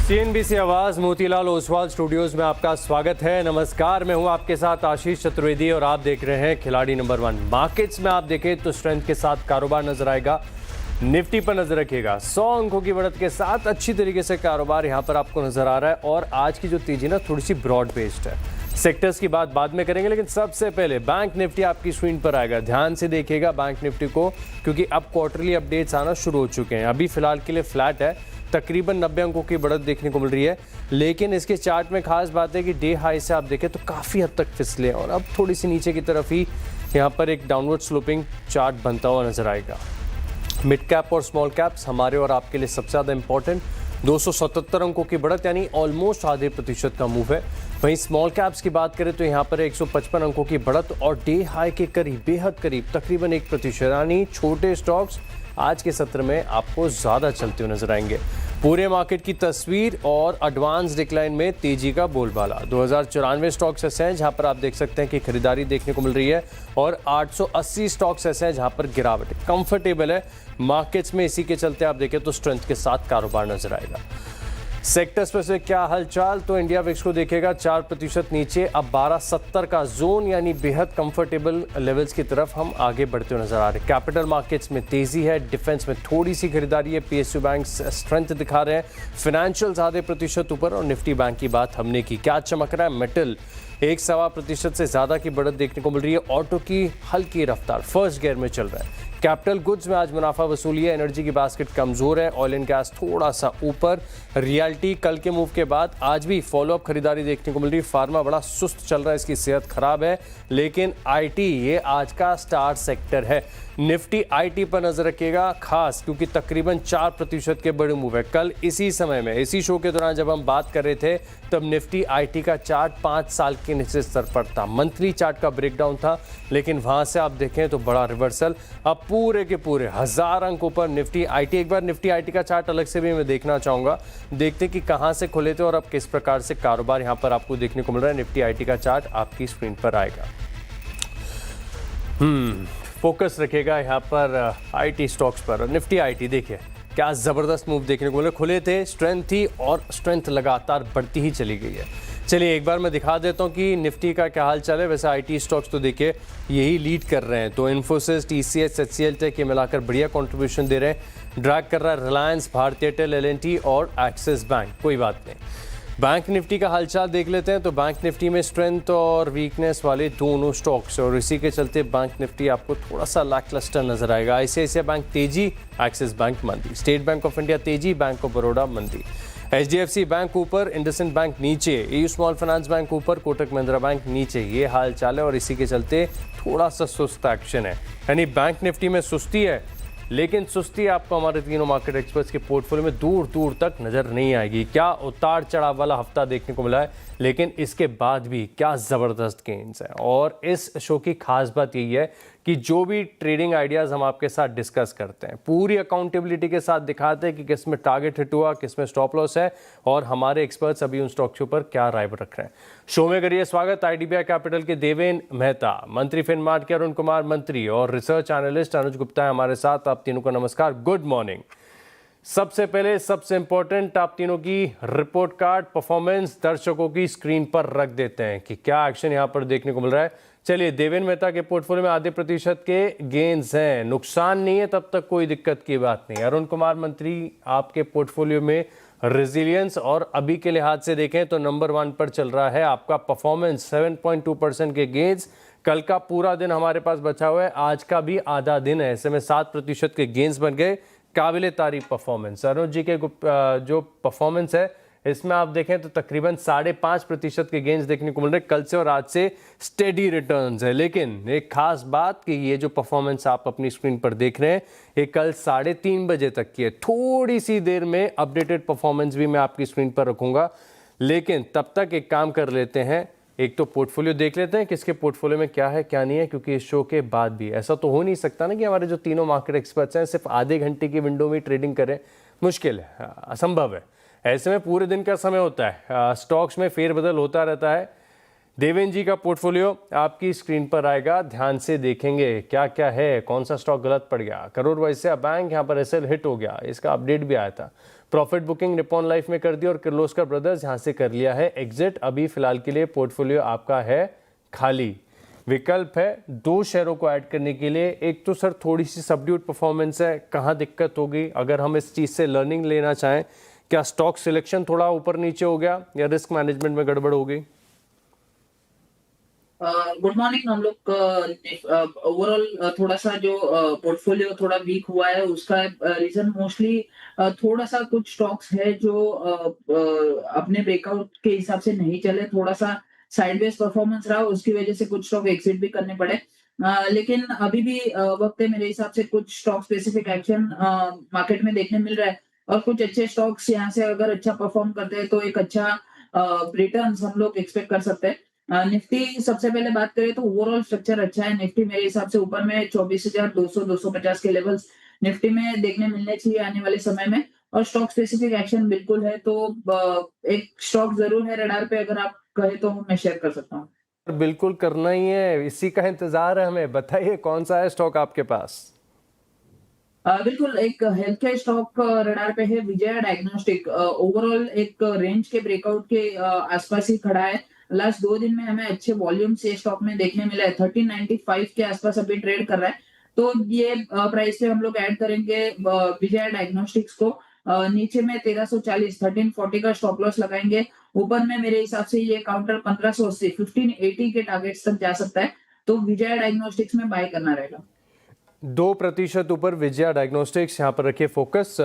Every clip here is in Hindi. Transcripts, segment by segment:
सीएनबीसी आवाज मोतीलाल ओसवाल स्टूडियोज में आपका स्वागत है। नमस्कार, मैं हूं आपके साथ आशीष चतुर्वेदी और आप देख रहे हैं खिलाड़ी नंबर 1। मार्केट्स में आप देखें तो स्ट्रेंथ के साथ कारोबार नजर आएगा। निफ्टी पर नजर रखिएगा, 100 अंकों की बढ़त के साथ अच्छी तरीके से कारोबार यहां पर आपको नजर आ रहा है। और आज की जो तेजी ना थोड़ी सी ब्रॉड बेस्ड है। सेक्टर्स की बात बाद में करेंगे, लेकिन सबसे पहले बैंक निफ्टी आपकी स्क्रीन पर आएगा। ध्यान से देखिएगा बैंक निफ्टी को, क्योंकि अब क्वार्टरली अपडेट्स आना शुरू हो चुके हैं। अभी फिलहाल के लिए फ्लैट है, तकरीबन 90 अंकों की बढ़त देखने को मिल रही है। लेकिन इसके चार्ट में खास बात है कि डे हाई से आप देखें तो काफ़ी हद तक फिसले और अब थोड़ी सी नीचे की तरफ ही यहाँ पर एक डाउनवर्ड स्लोपिंग चार्ट बनता हुआ नजर आएगा। मिड कैप और स्मॉल कैप्स हमारे और आपके लिए सबसे ज़्यादा इंपॉर्टेंट, 277 अंकों की बढ़त यानी ऑलमोस्ट आधे प्रतिशत का मूव है। वहीं स्मॉल कैप्स की बात करें तो यहाँ पर 155 अंकों की बढ़त और डे हाई के करीब, बेहद करीब, तकरीबन 1% यानी छोटे स्टॉक्स आज के सत्र में आपको ज़्यादा चलते हुए नजर आएंगे। पूरे मार्केट की तस्वीर और एडवांस डिक्लाइन में तेजी का बोलबाला। 2094 स्टॉक्स ऐसे हैं जहां पर आप देख सकते हैं कि खरीदारी देखने को मिल रही है और 880 स्टॉक्स ऐसे हैं जहां पर गिरावट कंफर्टेबल है मार्केट्स में। इसी के चलते आप देखें तो स्ट्रेंथ के साथ कारोबार नजर आएगा। सेक्टर्स पर से क्या हालचाल, तो इंडिया विक्स को देखेगा 4% नीचे, अब 1270 का जोन यानी बेहद कंफर्टेबल लेवल्स की तरफ हम आगे बढ़ते हुए नजर आ रहे हैं। कैपिटल मार्केट्स में तेजी है, डिफेंस में थोड़ी सी खरीदारी है, पीएसयू बैंक स्ट्रेंथ दिखा रहे हैं, फाइनेंशियल्स आधे प्रतिशत ऊपर और निफ्टी बैंक की बात हमने की। क्या चमक रहा है, मेटल 1.25% से ज़्यादा की बढ़त देखने को मिल रही है। ऑटो की हल्की रफ्तार फर्स्ट गियर में चल रहा है। कैपिटल गुड्स में आज मुनाफा वसूली है। एनर्जी की बास्केट कमजोर है, ऑयल एंड गैस थोड़ा सा ऊपर। रियल्टी कल के मूव के बाद आज भी फॉलोअप खरीदारी देखने को मिल रही है। फार्मा बड़ा सुस्त चल रहा है, इसकी सेहत खराब है, लेकिन आईटी ये आज का स्टार सेक्टर है। निफ्टी आईटी पर नजर रखिएगा खास, क्योंकि तकरीबन 4% के बड़े मूव है। कल इसी समय में, इसी शो के दौरान जब हम बात कर रहे थे, तब निफ्टी आईटी का चार्ट 5 साल के निचले स्तर पर था। मंथली चार्ट का ब्रेकडाउन था, लेकिन वहां से आप देखें तो बड़ा रिवर्सल। अब पूरे के पूरे 1000 अंकों पर निफ्टी आईटी। एक बार निफ्टी आईटी का चार्ट अलग से भी मैं देखना चाहूंगा, देखते कि कहां से खुले थे और अब किस प्रकार से कारोबार यहां पर आपको देखने को मिल रहा है। निफ्टी आईटी का चार्ट आपकी स्क्रीन पर आएगा। फोकस रखेगा यहाँ पर आईटी स्टॉक्स पर। निफ्टी आईटी देखिए क्या ज़बरदस्त मूव देखने को मिला। खुले थे, स्ट्रेंथ थी और स्ट्रेंथ लगातार बढ़ती ही चली गई है। चलिए एक बार मैं दिखा देता हूँ कि निफ्टी का क्या हाल चाल है। वैसे आईटी स्टॉक्स तो देखिए यही लीड कर रहे हैं, तो इन्फोसिस, टीसीएस, एचसीएल टेक ये मिलाकर बढ़िया कंट्रीब्यूशन दे रहे हैं। ड्रैग कर रहा है रिलायंस, भारतीय एयरटेल, एल&टी और एक्सिस बैंक। कोई बात नहीं, बैंक निफ्टी का हालचाल देख लेते हैं। तो बैंक निफ्टी में स्ट्रेंथ और वीकनेस वाले दोनों स्टॉक्स, और इसी के चलते बैंक निफ्टी आपको थोड़ा सा लैकलस्टर नजर आएगा। आईसीआईसीआई बैंक तेजी, एक्सिस बैंक मंदी, स्टेट बैंक ऑफ इंडिया तेजी, बैंक ऑफ बड़ौदा मंदी, एचडीएफसी बैंक ऊपर, इंडसइंड बैंक नीचे, एयू स्मॉल फाइनेंस बैंक ऊपर, कोटक महिंद्रा बैंक नीचे। ये हाल चाल है और इसी के चलते थोड़ा सा सुस्त एक्शन है। यानी बैंक निफ्टी में सुस्ती है, लेकिन सुस्ती आपको हमारे तीनों मार्केट एक्सपर्ट्स के पोर्टफोलियो में दूर दूर तक नजर नहीं आएगी। क्या उतार चढ़ाव वाला हफ्ता देखने को मिला है, लेकिन इसके बाद भी क्या ज़बरदस्त गेन्स है। और इस शो की खास बात यही है कि जो भी ट्रेडिंग आइडियाज़ हम आपके साथ डिस्कस करते हैं, पूरी अकाउंटेबिलिटी के साथ दिखाते हैं कि किस में टारगेट हिट हुआ, किस में स्टॉप लॉस है, और हमारे एक्सपर्ट्स अभी उन स्टॉक्स के ऊपर क्या राय रख रहे हैं। शो में करिए स्वागत आईडीबीआई कैपिटल के देवेन मेहता, मंत्री फिनमार्ट के अरुण कुमार मंत्री और रिसर्च एनालिस्ट अनुज गुप्ता है हमारे साथ। आप तीनों को नमस्कार, गुड मॉर्निंग। सबसे पहले सबसे इंपॉर्टेंट आप तीनों की रिपोर्ट कार्ड परफॉर्मेंस दर्शकों की स्क्रीन पर रख देते हैं कि क्या एक्शन यहां पर देखने को मिल रहा है। चलिए, देवेन मेहता के पोर्टफोलियो में आधे प्रतिशत के गेन्स हैं, नुकसान नहीं है, तब तक कोई दिक्कत की बात नहीं। अरुण कुमार मंत्री आपके पोर्टफोलियो में रेजिलियंस और अभी के लिहाज से देखें तो नंबर 1 पर चल रहा है आपका परफॉर्मेंस, 7.2% के गेन्स। कल का पूरा दिन हमारे पास बचा हुआ है, आज का भी आधा दिन है, ऐसे में 7% के गेन्स बन गए। काबिले तारीफ परफॉर्मेंस। अरुण जी के जो परफॉर्मेंस है इसमें आप देखें तो तकरीबन 5.5% के गेन्स देखने को मिल रहे हैं। कल से और आज से स्टेडी रिटर्न्स है, लेकिन एक खास बात कि ये जो परफॉर्मेंस आप अपनी स्क्रीन पर देख रहे हैं ये कल 3:30 बजे तक की है। थोड़ी सी देर में अपडेटेड परफॉर्मेंस भी मैं आपकी स्क्रीन पर रखूंगा, लेकिन तब तक एक काम कर लेते हैं, एक तो पोर्टफोलियो देख लेते हैं किसके पोर्टफोलियो में क्या है क्या नहीं है, क्योंकि इस शो के बाद भी ऐसा तो हो नहीं सकता ना कि हमारे जो तीनों मार्केट एक्सपर्ट्स हैं सिर्फ आधे घंटे की विंडो में ट्रेडिंग करें। मुश्किल है, असंभव है। ऐसे में पूरे दिन का समय होता है, स्टॉक्स में फेरबदल होता रहता है। देवेन जी का पोर्टफोलियो आपकी स्क्रीन पर आएगा, ध्यान से देखेंगे क्या क्या है, कौन सा स्टॉक गलत पड़ गया। करोड़ वैसे बैंक यहाँ पर एसएल हिट हो गया, इसका अपडेट भी आया था। प्रॉफिट बुकिंग निप्पॉन लाइफ में कर दी और किर्लोस्कर ब्रदर्स यहाँ से कर लिया है एग्जिट। अभी फिलहाल के लिए पोर्टफोलियो आपका है खाली। विकल्प है 2 शेयरों को ऐड करने के लिए। एक तो सर थोड़ी सी सबड्यूट परफॉर्मेंस है, कहाँ दिक्कत होगी अगर हम इस चीज़ से लर्निंग लेना चाहें? क्या स्टॉक सिलेक्शन थोड़ा ऊपर नीचे हो गया या रिस्क मैनेजमेंट में गड़बड़ हो गई? Good morning. हम लोग ओवरऑल थोड़ा सा जो पोर्टफोलियो थोड़ा वीक हुआ है उसका रीजन मोस्टली थोड़ा सा कुछ स्टॉक्स है जो अपने ब्रेकआउट के हिसाब से नहीं चले, थोड़ा सा साइडवेज परफॉर्मेंस रहा, उसकी वजह से कुछ स्टॉक एग्जिट भी करने पड़े। लेकिन अभी भी वक्त है मेरे हिसाब से कुछ स्टॉक स्पेसिफिक एक्शन मार्केट में देखने मिल रहा है और कुछ अच्छे स्टॉक्स यहाँ से अगर अच्छा परफॉर्म करते हैं तो एक अच्छा रिटर्न्स हम लोग एक्सपेक्ट कर सकते हैं। निफ्टी सबसे पहले बात करें तो ओवरऑल स्ट्रक्चर अच्छा है। निफ्टी मेरे हिसाब से ऊपर में 24,200-250 के लेवल्स निफ्टी में देखने मिलने चाहिए आने वाले समय में। और स्टॉक स्पेसिफिक एक्शन बिल्कुल है तो एक स्टॉक जरूर है रडार पे, अगर आप कहे तो मैं शेयर कर सकता हूँ। बिल्कुल करना ही है, इसी का इंतजार है हमें। बताइए कौन सा है स्टॉक आपके पास? बिल्कुल, एक हेल्थ केयर स्टॉक रडार पे है, विजया डायग्नोस्टिक। ओवरऑल एक रेंज के ब्रेकआउट के आसपास ही खड़ा है। लास्ट 2 दिन में हमें अच्छे वॉल्यूम से स्टॉक में देखने मिला है। 1395 के आसपास अभी ट्रेड कर रहा है, तो ये प्राइस पे हम लोग ऐड करेंगे विजया डायग्नोस्टिक्स को। नीचे में 1340 1340 का स्टॉप लॉस लगाएंगे। ऊपर में मेरे हिसाब से ये काउंटर 1580 1580 के टारगेट्स तक जा सकता है, तो विजया डायग्नोस्टिक्स में बाय करना रहेगा। 2% ऊपर विजया डायग्नोस्टिक्स, यहाँ पर रखिए फोकस।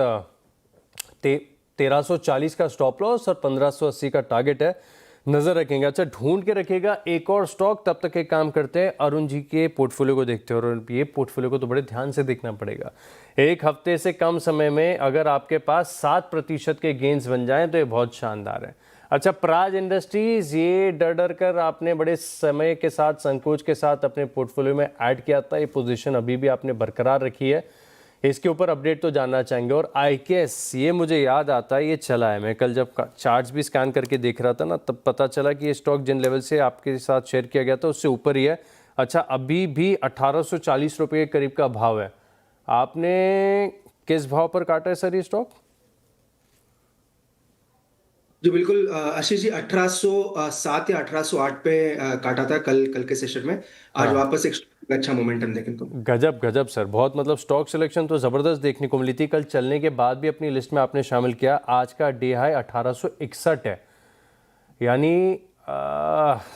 1340 का स्टॉप लॉस और 1580 का टारगेट है, नजर रखेंगे। अच्छा, ढूंढ के रखेगा एक और स्टॉक। तब तक एक काम करते हैं, अरुण जी के पोर्टफोलियो को देखते हैं और ये पोर्टफोलियो को तो बड़े ध्यान से देखना पड़ेगा। एक हफ्ते से कम समय में अगर आपके पास 7% के गेन्स बन जाएं तो ये बहुत शानदार है। अच्छा, प्राज इंडस्ट्रीज, ये डर डर कर आपने बड़े समय के साथ, संकोच के साथ अपने पोर्टफोलियो में ऐड किया था, ये पोजीशन अभी भी आपने बरकरार रखी है, इसके ऊपर अपडेट तो जानना चाहेंगे। और आईकेएस, ये मुझे याद आता है, ये चला है, मैं कल जब चार्ट्स भी स्कैन करके देख रहा था ना, तब पता चला कि ये स्टॉक जिन लेवल से आपके साथ शेयर किया गया था उससे ऊपर ही है। अच्छा, अभी भी 1840 रुपये के करीब का भाव है। आपने किस भाव पर काटा है सर ये स्टॉक? जी बिल्कुल आशीष जी, 1807 या 1808 पे काटा था कल के सेशन में। आज हाँ, वापस एक अच्छा मोमेंटम देखने को। गजब गजब सर, बहुत मतलब स्टॉक सिलेक्शन तो ज़बरदस्त देखने को मिली थी। कल चलने के बाद भी अपनी लिस्ट में आपने शामिल किया। आज का डे हाई 1861 है, यानी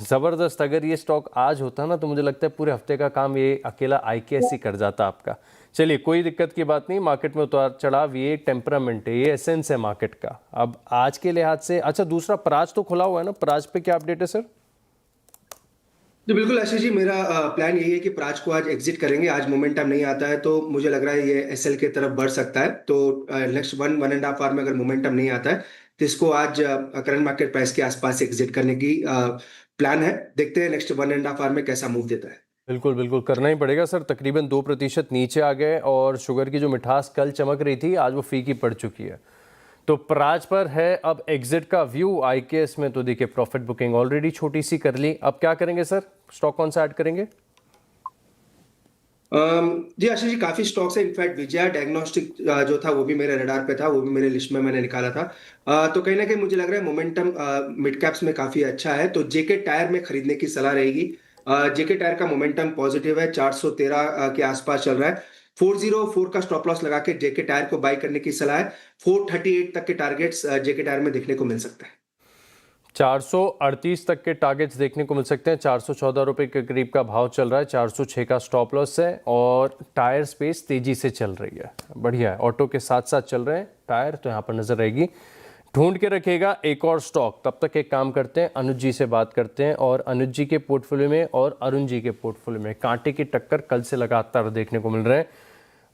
ज़बरदस्त। अगर ये स्टॉक आज होता ना तो मुझे लगता है पूरे हफ्ते का काम ये अकेला आईकेएस ही कर जाता आपका। चलिए, कोई दिक्कत की बात नहीं, मार्केट में उतार चढ़ाव ये टेम्परामेंट है, ये एसेंस है मार्केट का। अब आज के लिहाज से, अच्छा दूसरा प्राज तो खुला हुआ है ना, प्राज पे क्या अपडेट है सर? जी बिल्कुल आशीष जी, मेरा प्लान यही है कि प्राज को आज एग्जिट करेंगे। आज मोमेंटम नहीं आता है तो मुझे लग रहा है ये एसएल की तरफ बढ़ सकता है। तो नेक्स्ट 1-1.5 आवर में अगर मोमेंटम नहीं आता है तो इसको आज करंट मार्केट प्राइस के आसपास एग्जिट करने की प्लान है। देखते हैं नेक्स्ट 1.5 आवर में कैसा मूव देता है। बिल्कुल बिल्कुल करना ही पड़ेगा सर। तकरीबन 2% नीचे आ गए और शुगर की जो मिठास कल चमक रही थी आज वो फीकी पड़ चुकी है। तो प्राज पर है अब एग्जिट का व्यू। आईकेएस में तो देखिए प्रॉफिट बुकिंग ऑलरेडी छोटी सी कर ली। अब क्या करेंगे सर, स्टॉक कौन सा ऐड करेंगे? जी आशीष जी, काफी स्टॉक्स है। इनफैक्ट विजया डायग्नोस्टिक जो था वो भी मेरे रडार पे था, वो भी मेरे लिस्ट में मैंने निकाला था। तो कहीं ना कहीं मुझे लग रहा है मोमेंटम मिड कैप्स में काफी अच्छा है, तो जेके टायर में खरीदने की सलाह रहेगी। जेके टायर का मोमेंटम पॉजिटिव है, 413 के आसपास चल रहा है। 404 का स्टॉप लॉस लगा के जेके टायर को बाय करने की सलाह है। 438 तक के टारगेट्स जेके टायर में देखने को मिल सकता है। 438 तक के टारगेट्स देखने को मिल सकते हैं। 414 रुपये के करीब का भाव चल रहा है। 406 का स्टॉप लॉस है और टायर स्पेस तेजी से चल रही है, बढ़िया है। ऑटो के साथ साथ चल रहे हैं टायर, तो यहाँ पर नजर रहेगी। ढूंढ के रखेगा एक और स्टॉक। तब तक एक काम करते हैं, अनुज जी से बात करते हैं और अनुज जी के पोर्टफोलियो में और अरुण जी के पोर्टफोलियो में कांटे की टक्कर कल से लगातार देखने को मिल रहे हैं।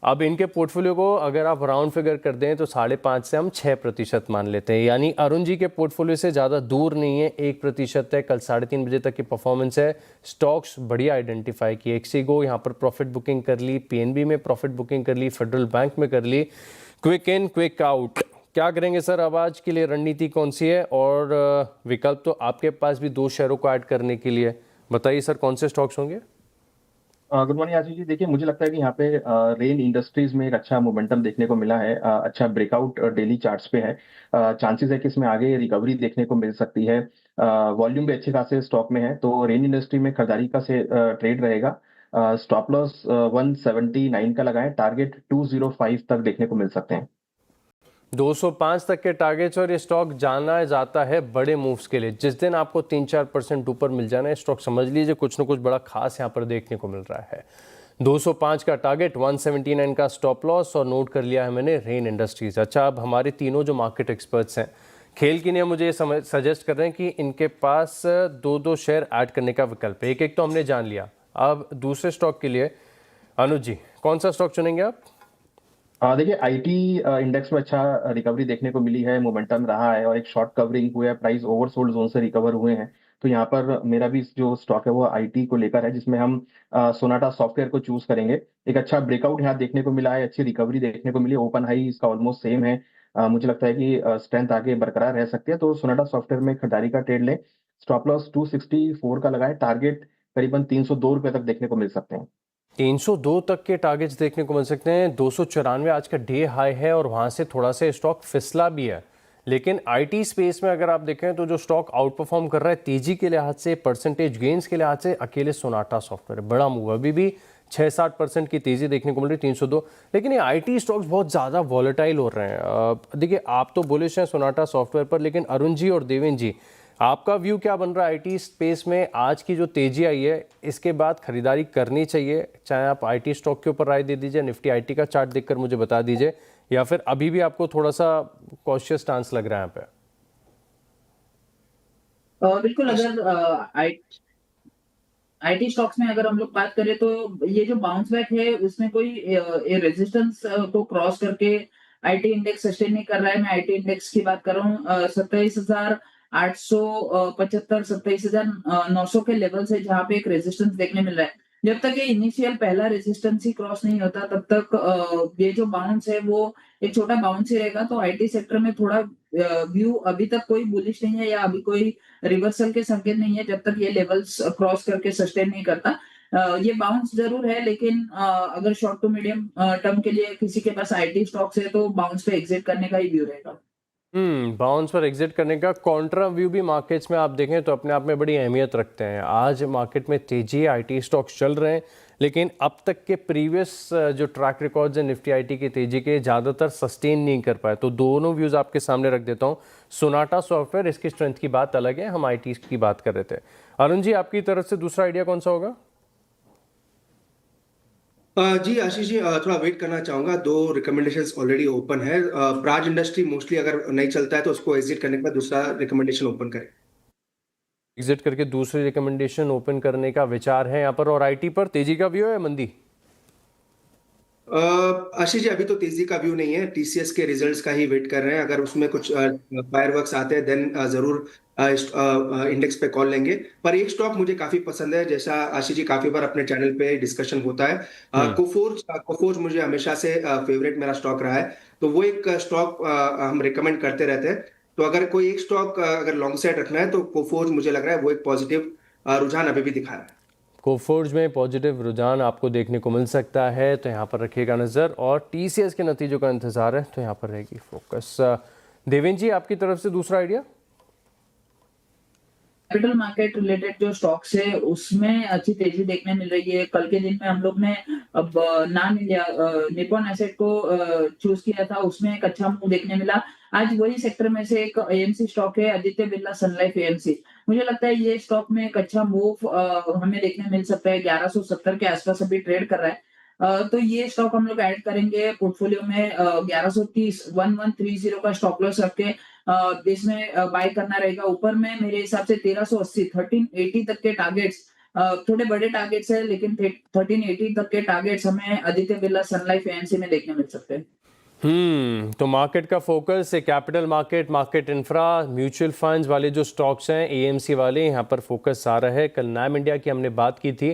अब इनके पोर्टफोलियो को अगर आप राउंड फिगर कर दें तो 5.5 से हम 6% मान लेते हैं, यानी अरुण जी के पोर्टफोलियो से ज़्यादा दूर नहीं है, 1% है। कल 3:30 बजे तक की परफॉर्मेंस है। स्टॉक्स बढ़िया आइडेंटिफाई किए। एक्सीगो यहाँ पर प्रॉफिट बुकिंग कर ली, पीएनबी में प्रॉफिट बुकिंग कर ली, फेडरल बैंक में कर ली, क्विक इन क्विक आउट क्या करेंगे सर? अब आज के लिए रणनीति कौन सी है? और विकल्प तो आपके पास भी 2 शेयरों को ऐड करने के लिए, बताइए सर कौन से स्टॉक्स होंगे? Good morning Ashish ji. देखिए, मुझे लगता है कि यहाँ पे रेन इंडस्ट्रीज में एक अच्छा मोमेंटम देखने को मिला है। अच्छा ब्रेकआउट डेली चार्ट्स पे है। चांसेस है कि इसमें आगे रिकवरी देखने को मिल सकती है। वॉल्यूम भी अच्छे खासे स्टॉक में है, तो रेन इंडस्ट्री में खरीदारी का से ट्रेड रहेगा। स्टॉप लॉस 179 का लगाएं, टारगेट 205 तक देखने को मिल सकते हैं। 205 तक के टारगेट्स, और ये स्टॉक जाना जाता है बड़े मूव्स के लिए। जिस दिन आपको 3-4% ऊपर मिल जाना है स्टॉक, समझ लीजिए कुछ ना कुछ बड़ा खास यहाँ पर देखने को मिल रहा है। 205 का टारगेट, 179 का स्टॉप लॉस, और नोट कर लिया है मैंने रेन इंडस्ट्रीज। अच्छा, अब हमारे तीनों जो मार्केट एक्सपर्ट्स हैं खेल के लिए मुझे ये सजेस्ट कर रहे हैं कि इनके पास 2-2 शेयर ऐड करने का विकल्प है। एक तो हमने जान लिया, अब दूसरे स्टॉक के लिए अनुज जी कौन सा स्टॉक चुनेंगे आप? देखिए, आईटी इंडेक्स में अच्छा रिकवरी देखने को मिली है, मोमेंटम रहा है और एक शॉर्ट कवरिंग हुआ है, प्राइस ओवरसोल्ड जोन से रिकवर हुए हैं। तो यहाँ पर मेरा भी जो स्टॉक है वो आईटी को लेकर है, जिसमें हम सोनाटा सॉफ्टवेयर को चूज करेंगे। एक अच्छा ब्रेकआउट यहाँ देखने को मिला है, अच्छी रिकवरी देखने को मिली है। ओपन हाई इसका ऑलमोस्ट सेम है। मुझे लगता है कि स्ट्रेंथ आगे बरकरार रह सकती है, तो सोनाटा सॉफ्टवेयर में खरीदारी का ट्रेड लें। स्टॉप लॉस 264 का लगाएं, टारगेट करीबन 302 रुपए तक देखने को मिल सकते हैं। 302 तक के टारगेट्स देखने को मिल सकते हैं। 294 आज का डे हाई है और वहाँ से थोड़ा सा स्टॉक फिसला भी है। लेकिन आईटी स्पेस में अगर आप देखें तो जो स्टॉक आउट परफॉर्म कर रहा है तेजी के लिहाज से, परसेंटेज गेंस के लिहाज से, अकेले सोनाटा सॉफ्टवेयर बड़ा मूव। अभी भी 6-7% की तेजी देखने को मिल रही है, 302। लेकिन ये आईटी स्टॉक्स बहुत ज़्यादा वॉलेटाइल हो रहे हैं। देखिए, आप तो बुलिश हैं सोनाटा सॉफ्टवेयर पर, लेकिन अरुण जी और देवेंद्र जी, आपका व्यू क्या बन रहा है आईटी स्पेस में? आज की जो तेजी आई है इसके बाद खरीदारी करनी चाहिए? चाहे आप आईटी स्टॉक के ऊपर राय दे दीजिए, निफ्टी आईटी का चार्ट देखकर मुझे बता दीजिए, या फिर अभी भी आपको थोड़ा सा कॉशियस स्टांस लग रहा है यहाँ पे? बिल्कुल, अगर आईटी स्टॉक्स में अगर हम लोग बात करें तो ये जो बाउंस बैक है उसमें कोई रेजिस्टेंस को क्रॉस करके आईटी इंडेक्स सस्टेन नहीं कर रहा है। मैं आईटी इंडेक्स की बात कर रहा हूँ 27,875, 27,900 के लेवल से, जहाँ पे एक रेजिस्टेंस देखने मिल रहा है। जब तक ये इनिशियल पहला रेजिस्टेंस ही क्रॉस नहीं होता तब तक ये जो बाउंस है वो एक छोटा बाउंस ही रहेगा। तो आईटी सेक्टर में थोड़ा व्यू अभी तक कोई बुलिश नहीं है या अभी कोई रिवर्सल के संकेत नहीं है, जब तक ये लेवल्स क्रॉस करके सस्टेन नहीं करता। ये बाउंस जरूर है, लेकिन अगर शॉर्ट टू मीडियम टर्म के लिए किसी के पास आईटी स्टॉक्स है तो बाउंस पे एग्जिट करने का ही व्यू रहेगा। बाउंस पर एग्जिट करने का कॉन्ट्रा व्यू भी मार्केट्स में आप देखें तो अपने आप में बड़ी अहमियत रखते हैं। आज मार्केट में तेजी, आईटी स्टॉक्स चल रहे हैं, लेकिन अब तक के प्रीवियस जो ट्रैक रिकॉर्ड्स हैं निफ्टी आईटी के तेजी के, ज़्यादातर सस्टेन नहीं कर पाए। तो दोनों व्यूज़ आपके सामने रख देता हूँ। सोनाटा सॉफ्टवेयर, इसकी स्ट्रेंथ की बात अलग है, हम आईटी की बात कर रहे थे। अरुण जी, आपकी तरफ से दूसरा आइडिया कौन सा होगा? जी आशीष जी, थोड़ा वेट करना चाहूंगा। 2 रिकमेंडेशंस ऑलरेडी ओपन है। प्राज इंडस्ट्री मोस्टली अगर नहीं चलता है तो उसको एग्जिट करने के बाद दूसरा रिकमेंडेशन ओपन करें। एग्जिट करके दूसरी रिकमेंडेशन ओपन करने का विचार है यहाँ पर। और आईटी पर तेजी का व्यू है मंदी? आशीष जी, अभी तो तेजी का व्यू नहीं है। टीसीएस के रिजल्ट्स का ही वेट कर रहे हैं। अगर उसमें कुछ फायरवर्क्स आते हैं देन जरूर इंडेक्स पे कॉल लेंगे। पर एक स्टॉक मुझे काफी पसंद है, जैसा आशीष जी काफी बार अपने चैनल पे डिस्कशन होता है। कोफोर्ज मुझे हमेशा से फेवरेट मेरा स्टॉक रहा है, तो वो एक स्टॉक हम रिकमेंड करते रहते हैं। तो अगर कोई एक स्टॉक अगर लॉन्ग साइड रखना है तो कोफोर्ज मुझे लग रहा है वो एक पॉजिटिव रुझान अभी भी दिखा रहा है। कोफोर्ज में पॉजिटिव रुझान आपको देखने को मिल सकता है, तो यहाँ पर रखिएगा नज़र। और टीसीएस के नतीजों का इंतजार है, तो यहाँ पर रहेगी फोकस। देवेंद्र जी, आपकी तरफ से दूसरा आइडिया? कैपिटल मार्केट रिलेटेड जो स्टॉक्स है उसमें अच्छी तेजी देखने मिल रही है। कल के दिन में हम लोग ने अब नान इंडिया निप्पॉन एसेट को चूज किया था, उसमें एक अच्छा मूव देखने मिला। आज वही सेक्टर में से एक एएमसी स्टॉक है, आदित्य बिरला सन लाइफ एएमसी। मुझे लगता है ये स्टॉक में एक अच्छा मूव हमें देखने मिल सकता है। 1170 के आसपास अभी ट्रेड कर रहा है, तो ये स्टॉक हम लोग ऐड करेंगे पोर्टफोलियो में। 1130 का स्टॉप लॉस रख के इसमें बाय करना रहेगा। ऊपर में मेरे हिसाब से 1380 1380 तक के टारगेट्स, थोड़े बड़े टारगेट्स है, लेकिन 1380 तक के टारगेट्स हमें आदित्य बिरला सन लाइफ एएमसी में देखने मिल सकते हैं। तो मार्केट का फोकस है capital market, market infra, mutual funds वाले जो स्टॉक्स हैं, एएमसी वाले, यहाँ पर फोकस आ रहा है। कल नाम इंडिया की हमने बात की थी,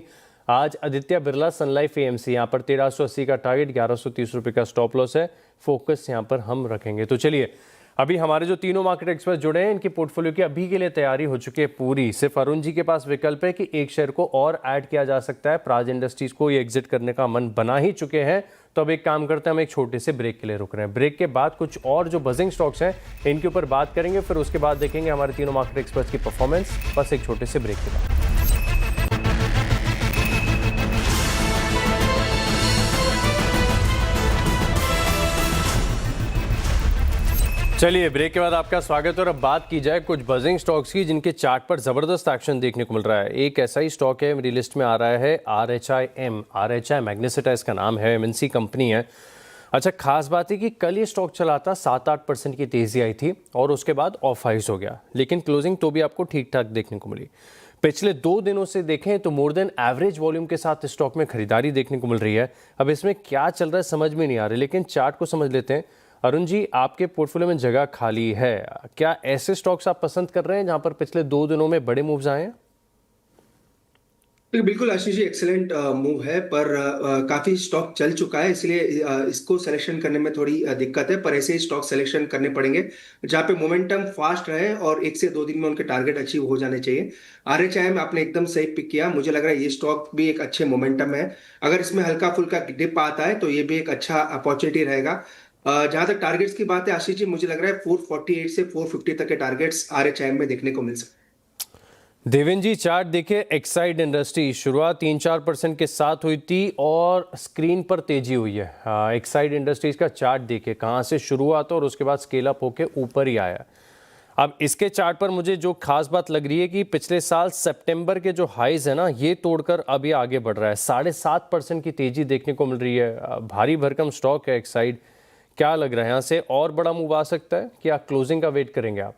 आज आदित्य बिरला सन लाइफ एएमसी यहाँ पर 1380 का टारगेट, 1130 रुपये का स्टॉप लॉस है। फोकस यहाँ पर हम रखेंगे। तो चलिए, अभी हमारे जो तीनों मार्केट एक्सपर्ट जुड़े हैं, इनकी पोर्टफोलियो की अभी के लिए तैयारी हो चुकी है पूरी। सिर्फ अरुण जी के पास विकल्प है कि एक शेयर को और ऐड किया जा सकता है। प्राज इंडस्ट्रीज को ये एग्जिट करने का मन बना ही चुके हैं। तो अब एक काम करते हैं, हम एक छोटे से ब्रेक के लिए रुक रहे हैं। ब्रेक के बाद कुछ और जो बजिंग स्टॉक्स हैं इनके ऊपर बात करेंगे, फिर उसके बाद देखेंगे हमारे तीनों मार्केट एक्सपर्ट्स की परफॉर्मेंस। बस एक छोटे से ब्रेक के बाद। चलिए, ब्रेक के बाद आपका स्वागत है। और अब बात की जाए कुछ बजिंग स्टॉक्स की जिनके चार्ट पर ज़बरदस्त एक्शन देखने को मिल रहा है। एक ऐसा ही स्टॉक है, मेरी लिस्ट में आ रहा है RHI मैग्नेसिटा इसका नाम है, MNC कंपनी है। अच्छा, खास बात है कि कल ये स्टॉक चला था, 7-8% की तेज़ी आई थी और उसके बाद ऑफ हाइस हो गया, लेकिन क्लोजिंग तो भी आपको ठीक ठाक देखने को मिली। पिछले 2 दिनों से देखें तो मोर देन एवरेज वॉल्यूम के साथ स्टॉक में खरीदारी देखने को मिल रही है। अब इसमें क्या चल रहा है समझ में नहीं आ रहा, लेकिन चार्ट को समझ लेते हैं। अरुण जी, आपके पोर्टफोलियो में जगह खाली है, क्या ऐसे स्टॉक्स आप पसंद कर रहे हैं जहां पर पिछले 2 दिनों में बड़े मूव्स आए हैं? बिल्कुल आशीष जी, एक्सेलेंट मूव है, पर काफी स्टॉक चल चुका है, इसलिए इसको सिलेक्शन करने में थोड़ी दिक्कत है। पर ऐसे ही स्टॉक सिलेक्शन करने पड़ेंगे जहाँ पे मोमेंटम फास्ट रहे और 1 से 2 दिन में उनके टारगेट अचीव हो जाने चाहिए। RHI में आपने एकदम सही पिक किया। मुझे लग रहा है ये स्टॉक भी एक अच्छे मोमेंटम है। अगर इसमें हल्का फुल्का डिप आता है तो ये भी एक अच्छा अपॉर्चुनिटी रहेगा। जहां तक टारगेट्स की बात है आशीष जी, मुझे लग रहा है 448 से 450 तक के टारगेट्स RHI में देखने को मिल सकते हैं। देवेंद्र जी, चार्ट देखिए, एक्साइड इंडस्ट्री शुरुआत 3-4% के साथ हुई थी और स्क्रीन पर तेजी हुई है। एक्साइड इंडस्ट्रीज का चार्ट देखिए, कहाँ से शुरुआत और उसके बाद स्केल अप होके ऊपर ही आया। अब इसके चार्ट पर मुझे जो खास बात लग रही है कि पिछले साल सितंबर के जो हाइज है ना, ये तोड़कर अब ये आगे बढ़ रहा है। 7.5% की तेजी देखने को मिल रही है। भारी भरकम स्टॉक है एक्साइड। क्या लग रहा है, यहाँ से और बड़ा मूव आ सकता है कि आप क्लोजिंग का वेट करेंगे आप?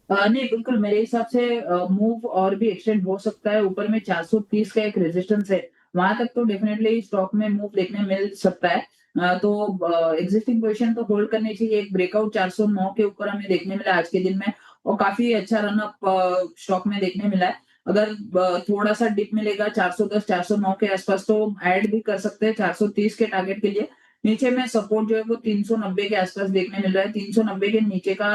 नहीं, बिल्कुल मेरे हिसाब से मूव और भी एक्सटेंड हो सकता है। ऊपर में 430 का एक रेजिस्टेंस है, वहां तक तो डेफिनेटली स्टॉक में मूव देखने मिल सकता है। तो एग्जिस्टिंग पोजीशन तो होल्ड करनी चाहिए। एक ब्रेकआउट 409 के ऊपर हमें देखने मिला आज के दिन में और काफी अच्छा रनअप स्टॉक में देखने मिला है। अगर थोड़ा सा डिप मिलेगा 410 409 के आसपास तो ऐड भी कर सकते हैं 430 के टारगेट के लिए। नीचे में सपोर्ट जो है वो 390 के आसपास देखने मिल रहा है। 390 के नीचे का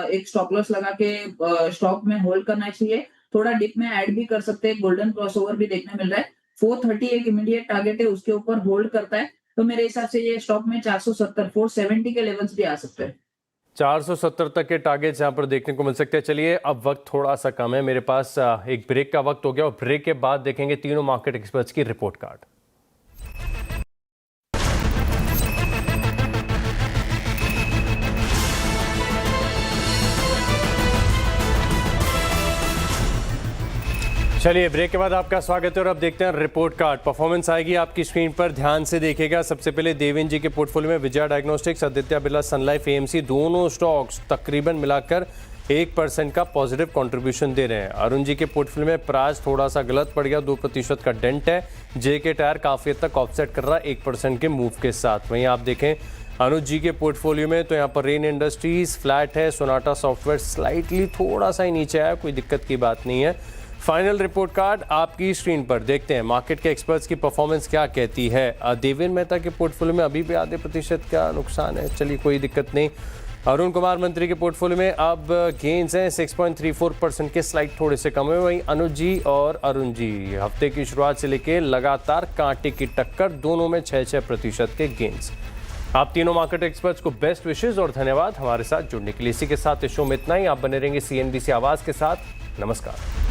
एक स्टॉप लॉस लगा के स्टॉक में होल्ड करना चाहिए। थोड़ा डिप में ऐड भी कर सकते हैं। गोल्डन क्रॉसओवर भी देखने मिल रहा है। 430 एक इमीडिएट टारगेट है, उसके ऊपर होल्ड करता है तो मेरे हिसाब से ये स्टॉक में 470 470 के लेवल्स भी आ सकते हैं। 470 तक के टारगेट्स यहाँ पर देखने को मिल सकते हैं। चलिए, अब वक्त थोड़ा सा कम है मेरे पास, एक ब्रेक का वक्त हो गया और ब्रेक के बाद देखेंगे तीनों मार्केट एक्सपर्ट्स की रिपोर्ट कार्ड। चलिए, ब्रेक के बाद आपका स्वागत है और अब देखते हैं रिपोर्ट कार्ड। परफॉर्मेंस आएगी आपकी स्क्रीन पर, ध्यान से देखिएगा। सबसे पहले देवेंद्र जी के पोर्टफोलियो में विजया डायग्नोस्टिक्स, आदित्य बिरला सन लाइफ एएमसी, दोनों स्टॉक्स तकरीबन मिलाकर 1% का पॉजिटिव कंट्रीब्यूशन दे रहे हैं। अरुण जी के पोर्टफोलियो में प्राज थोड़ा सा गलत पड़ गया, 2% का डेंट है। JK टायर काफ़ी हद तक ऑफसेट कर रहा है 1% के मूव के साथ। वहीं आप देखें अनुज जी के पोर्टफोलियो में तो यहाँ पर रेन इंडस्ट्रीज फ्लैट है, सोनाटा सॉफ्टवेयर स्लाइटली थोड़ा सा ही नीचे आया, कोई दिक्कत की बात नहीं है। फाइनल रिपोर्ट कार्ड आपकी स्क्रीन पर, देखते हैं मार्केट के एक्सपर्ट्स की परफॉर्मेंस क्या कहती है। देवेंद्र मेहता के पोर्टफोलियो में अभी भी आधे प्रतिशत का नुकसान है, चलिए कोई दिक्कत नहीं। अरुण कुमार मंत्री के पोर्टफोलियो में अब गेंस हैं 6.34% के, स्लाइड थोड़े से कम है। वहीं अनुज जी और अरुण जी हफ्ते की शुरुआत से लेके लगातार कांटे की टक्कर, दोनों में 6% के गेंस। आप तीनों मार्केट एक्सपर्ट्स को बेस्ट विशेष और धन्यवाद हमारे साथ जुड़ने के लिए। इसी के साथ इस शो में इतना ही। आप बने रहेंगे CNBC आवाज़ के साथ। नमस्कार।